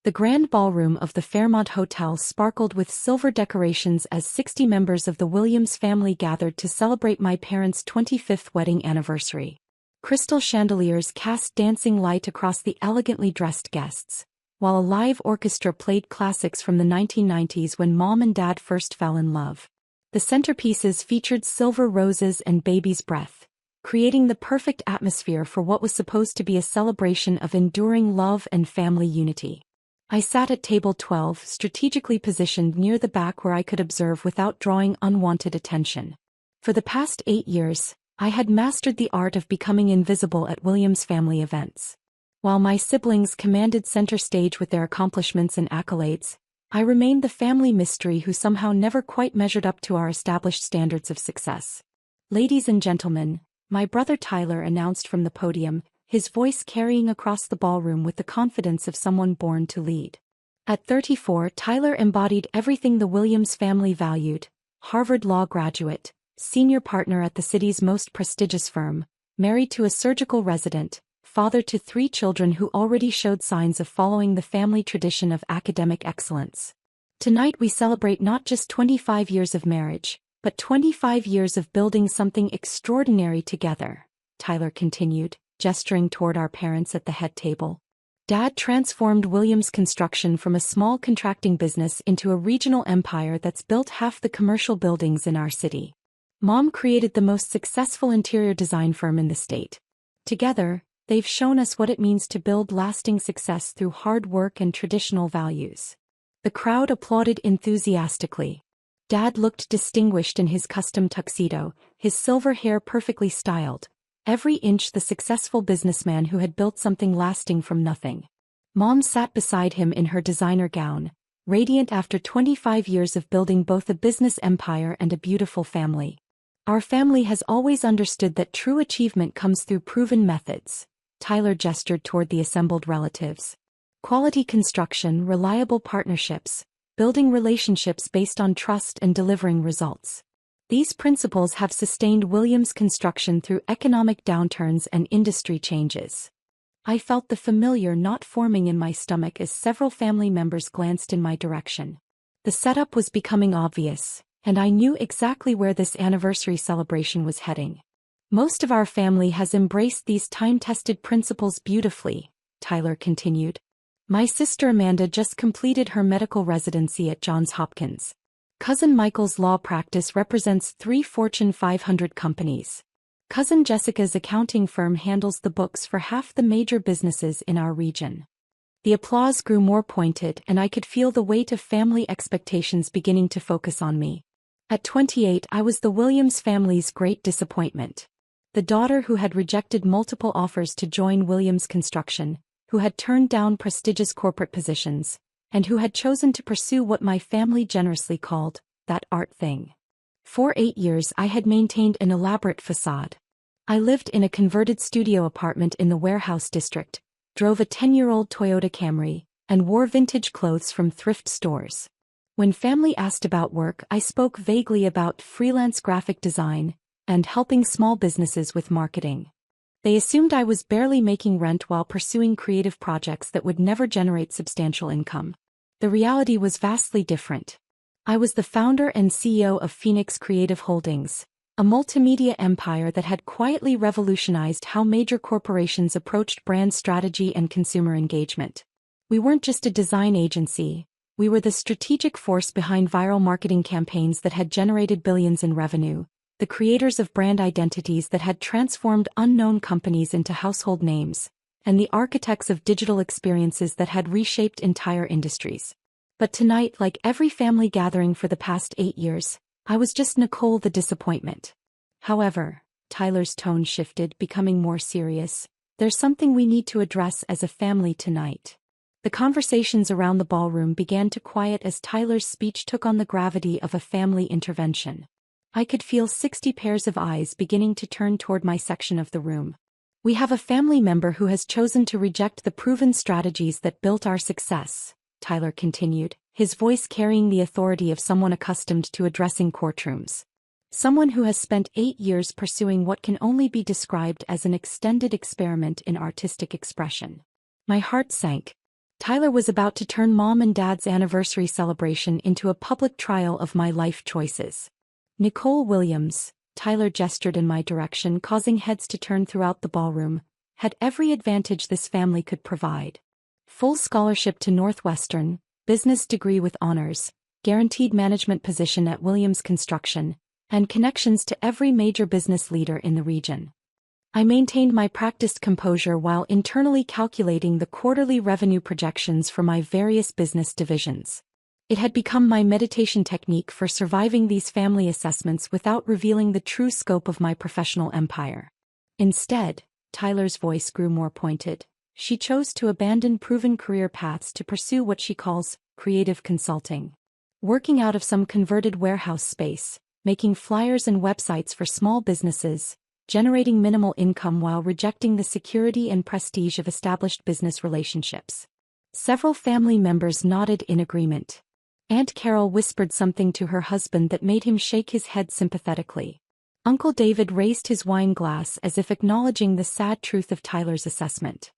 The grand ballroom of the Fairmont Hotel sparkled with silver decorations as 60 members of the Williams family gathered to celebrate my parents' 25th wedding anniversary. Crystal chandeliers cast dancing light across the elegantly dressed guests, while a live orchestra played classics from the 1990s when Mom and Dad first fell in love. The centerpieces featured silver roses and baby's breath, creating the perfect atmosphere for what was supposed to be a celebration of enduring love and family unity. I sat at table 12, strategically positioned near the back where I could observe without drawing unwanted attention. For the past 8 years, I had mastered the art of becoming invisible at Williams family events. While my siblings commanded center stage with their accomplishments and accolades, I remained the family mystery who somehow never quite measured up to our established standards of success. "Ladies and gentlemen," my brother Tyler announced from the podium, his voice carrying across the ballroom with the confidence of someone born to lead. At 34, Tyler embodied everything the Williams family valued: Harvard Law graduate, senior partner at the city's most prestigious firm, married to a surgical resident, father to 3 children who already showed signs of following the family tradition of academic excellence. "Tonight we celebrate not just 25 years of marriage, but 25 years of building something extraordinary together," Tyler continued, gesturing toward our parents at the head table. "Dad transformed Williams Construction from a small contracting business into a regional empire that's built half the commercial buildings in our city. Mom created the most successful interior design firm in the state. Together, they've shown us what it means to build lasting success through hard work and traditional values." The crowd applauded enthusiastically. Dad looked distinguished in his custom tuxedo, his silver hair perfectly styled, every inch the successful businessman who had built something lasting from nothing. Mom sat beside him in her designer gown, radiant after 25 years of building both a business empire and a beautiful family. "Our family has always understood that true achievement comes through proven methods," Tyler gestured toward the assembled relatives. "Quality construction, reliable partnerships, building relationships based on trust and delivering results. These principles have sustained Williams Construction through economic downturns and industry changes." I felt the familiar knot forming in my stomach as several family members glanced in my direction. The setup was becoming obvious, and I knew exactly where this anniversary celebration was heading. "Most of our family has embraced these time-tested principles beautifully," Tyler continued. "My sister Amanda just completed her medical residency at Johns Hopkins. Cousin Michael's law practice represents 3 Fortune 500 companies. Cousin Jessica's accounting firm handles the books for half the major businesses in our region." The applause grew more pointed, and I could feel the weight of family expectations beginning to focus on me. At 28, I was the Williams family's great disappointment. The daughter who had rejected multiple offers to join Williams Construction, who had turned down prestigious corporate positions, and who had chosen to pursue what my family generously called that art thing. For 8 years I had maintained an elaborate facade. I lived in a converted studio apartment in the warehouse district, drove a 10-year-old Toyota Camry, and wore vintage clothes from thrift stores. When family asked about work, I spoke vaguely about freelance graphic design and helping small businesses with marketing. They assumed I was barely making rent while pursuing creative projects that would never generate substantial income. The reality was vastly different. I was the founder and CEO of Phoenix Creative Holdings, a multimedia empire that had quietly revolutionized how major corporations approached brand strategy and consumer engagement. We weren't just a design agency, we were the strategic force behind viral marketing campaigns that had generated billions in revenue, the creators of brand identities that had transformed unknown companies into household names, and the architects of digital experiences that had reshaped entire industries. But tonight, like every family gathering for the past 8 years, I was just Nicole the disappointment. "However," Tyler's tone shifted, becoming more serious, "there's something we need to address as a family tonight." The conversations around the ballroom began to quiet as Tyler's speech took on the gravity of a family intervention. I could feel 60 pairs of eyes beginning to turn toward my section of the room. "We have a family member who has chosen to reject the proven strategies that built our success," Tyler continued, his voice carrying the authority of someone accustomed to addressing courtrooms. "Someone who has spent 8 years pursuing what can only be described as an extended experiment in artistic expression." My heart sank. Tyler was about to turn Mom and Dad's anniversary celebration into a public trial of my life choices. Nicole Williams, Tyler gestured in my direction, causing heads to turn throughout the ballroom, had every advantage this family could provide. Full scholarship to Northwestern, business degree with honors, guaranteed management position at Williams Construction, and connections to every major business leader in the region. I maintained my practiced composure while internally calculating the quarterly revenue projections for my various business divisions. It had become my meditation technique for surviving these family assessments without revealing the true scope of my professional empire. Instead, Tyler's voice grew more pointed. She chose to abandon proven career paths to pursue what she calls creative consulting. Working out of some converted warehouse space, making flyers and websites for small businesses, generating minimal income while rejecting the security and prestige of established business relationships. Several family members nodded in agreement. Aunt Carol whispered something to her husband that made him shake his head sympathetically. Uncle David raised his wine glass as if acknowledging the sad truth of Tyler's assessment.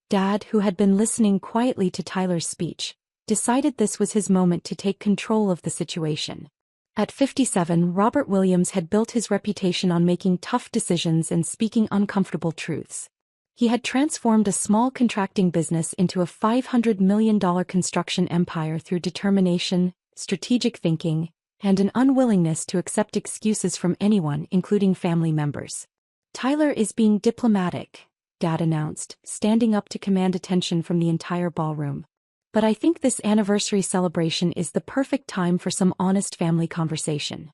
Dad, who had been listening quietly to Tyler's speech, decided this was his moment to take control of the situation. At 57, Robert Williams had built his reputation on making tough decisions and speaking uncomfortable truths. He had transformed a small contracting business into a $500 million construction empire through determination, strategic thinking, and an unwillingness to accept excuses from anyone, including family members. Tyler is being diplomatic, Dad announced, standing up to command attention from the entire ballroom. But I think this anniversary celebration is the perfect time for some honest family conversation.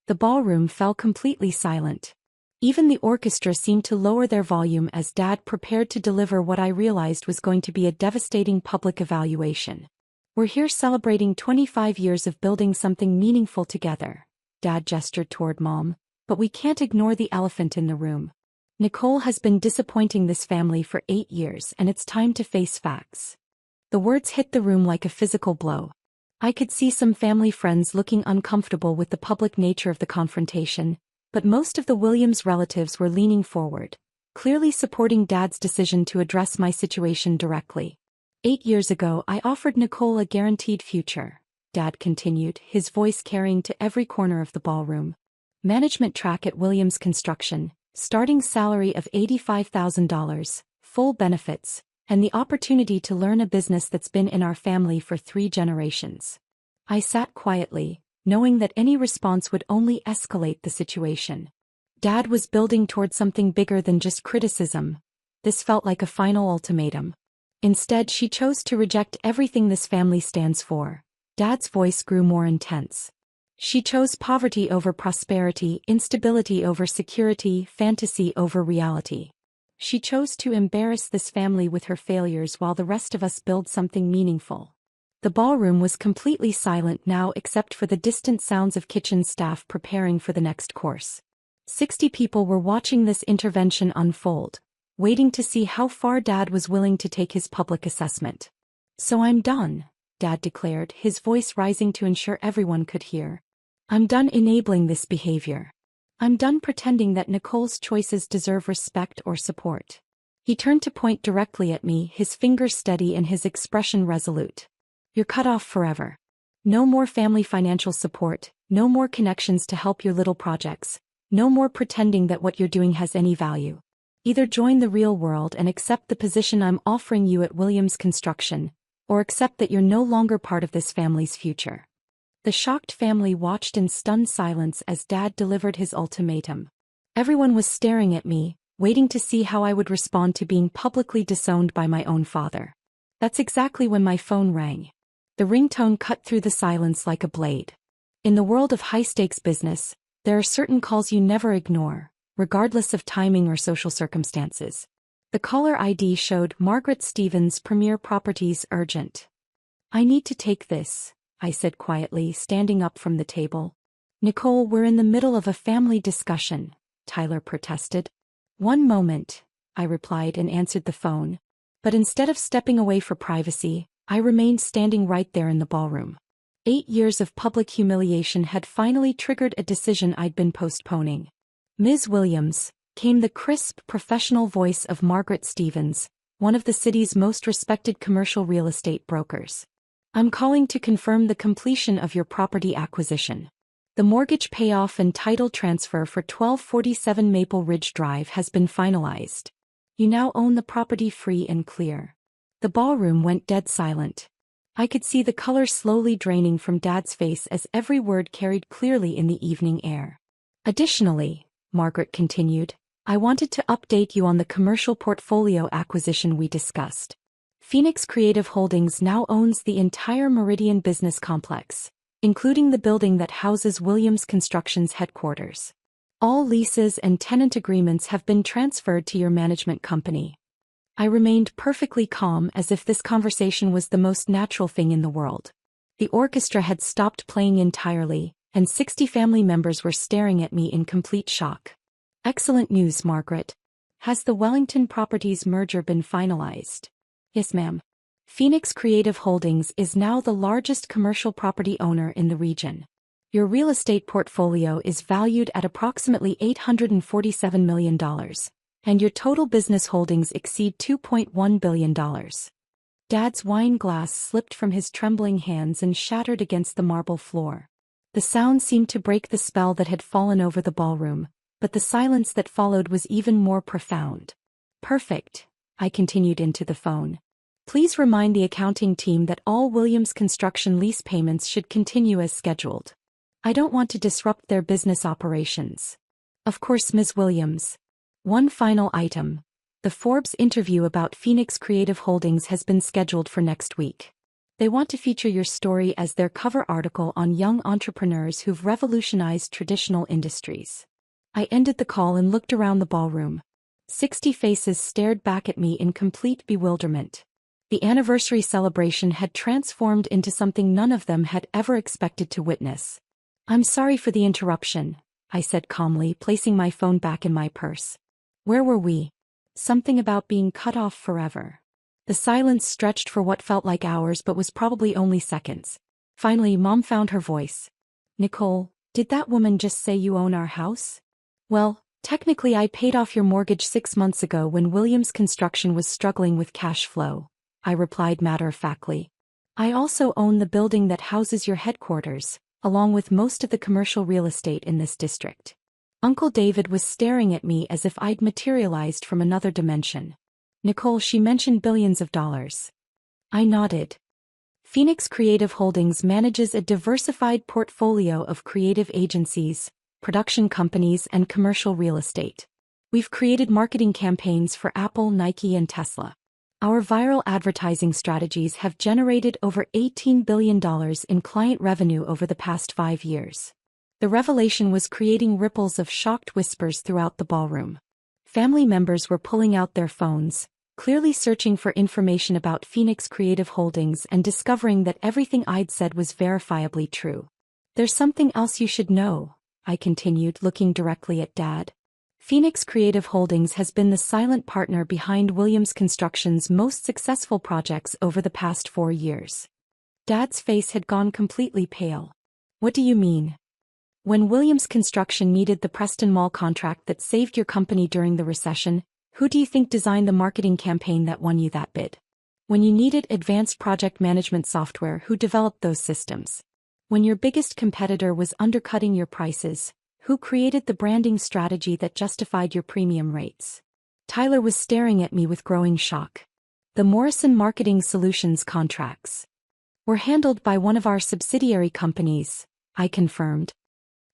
The ballroom fell completely silent. Even the orchestra seemed to lower their volume as Dad prepared to deliver what I realized was going to be a devastating public evaluation. We're here celebrating 25 years of building something meaningful together, Dad gestured toward Mom, but we can't ignore the elephant in the room. Nicole has been disappointing this family for 8 years, and it's time to face facts. The words hit the room like a physical blow. I could see some family friends looking uncomfortable with the public nature of the confrontation, but most of the Williams relatives were leaning forward, clearly supporting Dad's decision to address my situation directly. 8 years ago, I offered Nicole a guaranteed future, Dad continued, his voice carrying to every corner of the ballroom. Management track at Williams Construction, starting salary of $85,000, full benefits, and the opportunity to learn a business that's been in our family for 3 generations. I sat quietly, knowing that any response would only escalate the situation. Dad was building toward something bigger than just criticism. This felt like a final ultimatum. Instead, she chose to reject everything this family stands for. Dad's voice grew more intense. She chose poverty over prosperity, instability over security, fantasy over reality. She chose to embarrass this family with her failures while the rest of us build something meaningful. The ballroom was completely silent now except for the distant sounds of kitchen staff preparing for the next course. 60 people were watching this intervention unfold, waiting to see how far Dad was willing to take his public assessment. "So I'm done," Dad declared, his voice rising to ensure everyone could hear. "I'm done enabling this behavior. I'm done pretending that Nicole's choices deserve respect or support." He turned to point directly at me, his fingers steady and his expression resolute. "You're cut off forever. No more family financial support, no more connections to help your little projects, no more pretending that what you're doing has any value. Either join the real world and accept the position I'm offering you at Williams Construction, or accept that you're no longer part of this family's future." The shocked family watched in stunned silence as Dad delivered his ultimatum. Everyone was staring at me, waiting to see how I would respond to being publicly disowned by my own father. That's exactly when my phone rang. The ringtone cut through the silence like a blade. In the world of high-stakes business, there are certain calls you never ignore, regardless of timing or social circumstances. The caller ID showed Margaret Stevens, Premier Properties, urgent. "I need to take this," I said quietly, standing up from the table. "Nicole, we're in the middle of a family discussion," Tyler protested. "One moment," I replied and answered the phone. But instead of stepping away for privacy, I remained standing right there in the ballroom. 8 years of public humiliation had finally triggered a decision I'd been postponing. "Ms. Williams," came the crisp, professional voice of Margaret Stevens, one of the city's most respected commercial real estate brokers. I'm calling to confirm the completion of your property acquisition. The mortgage payoff and title transfer for 1247 Maple Ridge Drive has been finalized. You now own the property free and clear. The ballroom went dead silent. I could see the color slowly draining from Dad's face as every word carried clearly in the evening air. Additionally, Margaret continued, I wanted to update you on the commercial portfolio acquisition we discussed. Phoenix Creative Holdings now owns the entire Meridian business complex, including the building that houses Williams Construction's headquarters. All leases and tenant agreements have been transferred to your management company. I remained perfectly calm as if this conversation was the most natural thing in the world. The orchestra had stopped playing entirely, and 60 family members were staring at me in complete shock. Excellent news, Margaret. Has the Wellington Properties merger been finalized? Yes, ma'am. Phoenix Creative Holdings is now the largest commercial property owner in the region. Your real estate portfolio is valued at approximately $847 million, and your total business holdings exceed $2.1 billion. Dad's wine glass slipped from his trembling hands and shattered against the marble floor. The sound seemed to break the spell that had fallen over the ballroom, but the silence that followed was even more profound. Perfect, I continued into the phone. Please remind the accounting team that all Williams Construction lease payments should continue as scheduled. I don't want to disrupt their business operations. Of course, Ms. Williams. One final item. The Forbes interview about Phoenix Creative Holdings has been scheduled for next week. They want to feature your story as their cover article on young entrepreneurs who've revolutionized traditional industries. I ended the call and looked around the ballroom. 60 faces stared back at me in complete bewilderment. The anniversary celebration had transformed into something none of them had ever expected to witness. I'm sorry for the interruption, I said calmly, placing my phone back in my purse. Where were we? Something about being cut off forever. The silence stretched for what felt like hours but was probably only seconds. Finally, Mom found her voice. Nicole, did that woman just say you own our house? Well, technically I paid off your mortgage 6 months ago when Williams Construction was struggling with cash flow, I replied matter-of-factly. I also own the building that houses your headquarters, along with most of the commercial real estate in this district. Uncle David was staring at me as if I'd materialized from another dimension. Nicole, she mentioned billions of dollars. I nodded. Phoenix Creative Holdings manages a diversified portfolio of creative agencies, production companies, and commercial real estate. We've created marketing campaigns for Apple, Nike, and Tesla. Our viral advertising strategies have generated over $18 billion in client revenue over the past 5 years. The revelation was creating ripples of shocked whispers throughout the ballroom. Family members were pulling out their phones, clearly searching for information about Phoenix Creative Holdings and discovering that everything I'd said was verifiably true. There's something else you should know, I continued, looking directly at Dad. Phoenix Creative Holdings has been the silent partner behind Williams Construction's most successful projects over the past 4 years. Dad's face had gone completely pale. What do you mean? When Williams Construction needed the Preston Mall contract that saved your company during the recession, who do you think designed the marketing campaign that won you that bid? When you needed advanced project management software, who developed those systems? When your biggest competitor was undercutting your prices, who created the branding strategy that justified your premium rates? Tyler was staring at me with growing shock. The Morrison Marketing Solutions contracts were handled by one of our subsidiary companies, I confirmed.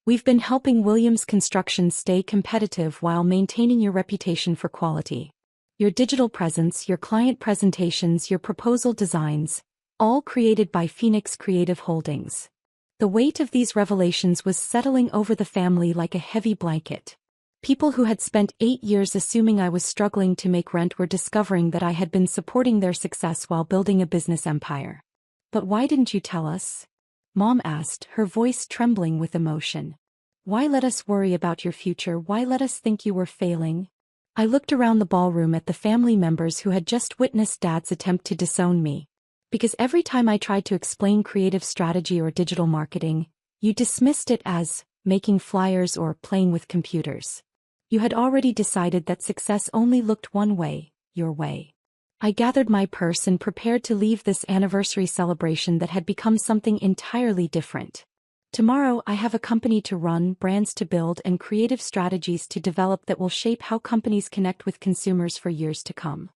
We've been helping Williams Construction stay competitive while maintaining your reputation for quality. Your digital presence, your client presentations, your proposal designs, all created by Phoenix Creative Holdings. The weight of these revelations was settling over the family like a heavy blanket. People who had spent 8 years assuming I was struggling to make rent were discovering that I had been supporting their success while building a business empire. But why didn't you tell us? Mom asked, her voice trembling with emotion. Why let us worry about your future? Why let us think you were failing? I looked around the ballroom at the family members who had just witnessed Dad's attempt to disown me. Because every time I tried to explain creative strategy or digital marketing, you dismissed it as making flyers or playing with computers. You had already decided that success only looked one way, your way. I gathered my purse and prepared to leave this anniversary celebration that had become something entirely different. Tomorrow I have a company to run, brands to build, and creative strategies to develop that will shape how companies connect with consumers for years to come.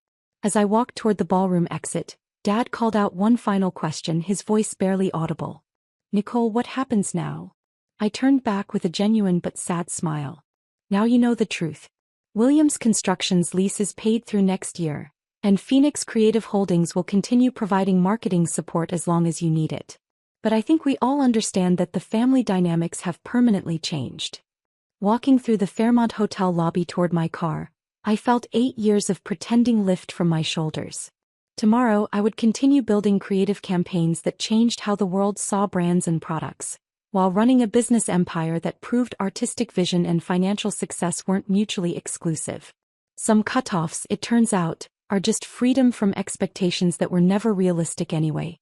As I walked toward the ballroom exit, Dad called out one final question, his voice barely audible. "Nicole, what happens now?" I turned back with a genuine but sad smile. "Now you know the truth. Williams Construction's lease is paid through next year, and Phoenix Creative Holdings will continue providing marketing support as long as you need it. But I think we all understand that the family dynamics have permanently changed." Walking through the Fairmont Hotel lobby toward my car, I felt 8 years of pretending lift from my shoulders. Tomorrow I would continue building creative campaigns that changed how the world saw brands and products, while running a business empire that proved artistic vision and financial success weren't mutually exclusive. Some cutoffs, it turns out, are just freedom from expectations that were never realistic anyway.